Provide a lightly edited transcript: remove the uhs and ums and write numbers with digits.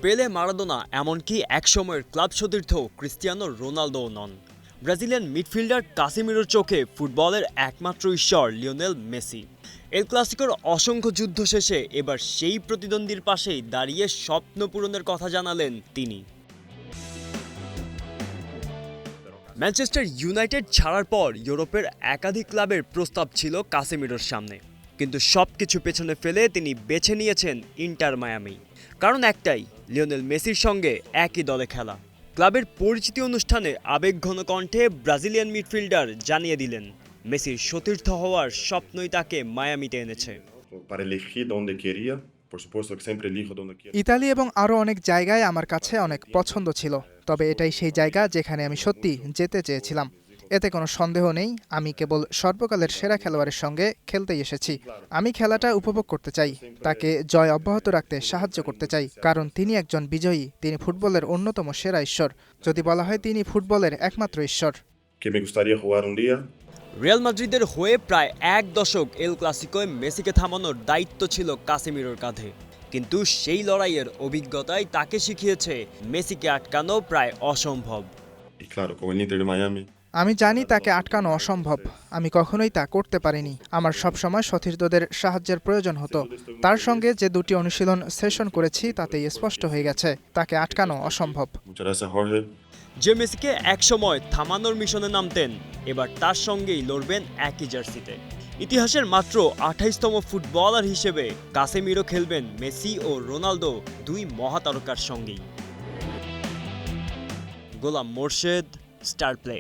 পেলে, মারাদোনা এমনকি একসময়ের ক্লাব সতীর্থ ক্রিস্টিয়ানো রোনালদোও নন। ব্রাজিলিয়ান মিডফিল্ডার কাসেমিরোর চোখে ফুটবলের একমাত্র ঈশ্বর লিওনেল মেসি। এল ক্লাসিকোর অসংখ্য যুদ্ধ শেষে এবার সেই প্রতিদ্বন্দ্বীর পাশেই দাঁড়িয়ে স্বপ্ন পূরণের কথা জানালেন তিনি। ম্যানচেস্টার ইউনাইটেড ছাড়ার পর ইউরোপের একাধিক ক্লাবের প্রস্তাব ছিল কাসেমিরোর সামনে, কিন্তু সবকিছু পেছনে ফেলে তিনি বেছে নিয়েছেন ইন্টার মায়ামি। কারণ একটাই, লিওনেল মেসির সঙ্গে একই দলে খেলা। ক্লাবের পরিচিতি অনুষ্ঠানে আবেগঘন কণ্ঠে ব্রাজিলিয়ান মিডফিল্ডার জানিয়ে দিলেন, মেসির সতীর্থ হওয়ার স্বপ্নই তাকে মায়ামিতে এনেছে। ইতালি এবং আরও অনেক জায়গায় আমার কাছে অনেক পছন্দ ছিল, তবে এটাই সেই জায়গা যেখানে আমি সত্যি যেতে চেয়েছিলাম। এতে কোনো সন্দেহ নেই, আমি কেবল সর্বকালের সেরা খেলোয়াড়ের সঙ্গে খেলতেই এসেছি। আমি খেলাটা উপভোগ করতে চাই, তাকে জয় অব্যাহত রাখতে সাহায্য করতে চাই, কারণ তিনি একজন বিজয়ী, তিনি ফুটবলের অন্যতম সেরা ঈশ্বর। যদি বলা হয় তিনি ফুটবলের একমাত্র ঈশ্বর। রিয়াল মাদ্রিদের হয়ে প্রায় এক দশক এল ক্লাসিকোয় মেসিকে থামানোর দায়িত্ব ছিল কাসেমিরোর কাঁধে, কিন্তু সেই লড়াইয়ের অভিজ্ঞতাই তাকে শিখিয়েছে মেসিকে আটকানো প্রায় অসম্ভব। আমি জানি তাকে আটকানো অসম্ভব, আমি কখনোই তা করতে পারিনি। আমার সবসময় সতীর্থদের সাহায্যের প্রয়োজন হতো। তার সঙ্গে যে দুটি অনুশীলন সেশন করেছি তাতেই স্পষ্ট হয়ে গেছে তাকে আটকানো অসম্ভব। যে মেসিকে একসময় থামানোর মিশনে নামতেন, এবার তার সঙ্গেই লড়বেন একই জার্সিতে। ইতিহাসের মাত্র 28তম ফুটবলার হিসেবে কাসেমিরো খেলবেন মেসি ও রোনালদো দুই মহাতারকার সঙ্গেই। গোলাম মোর্শেদ, স্টার প্লে।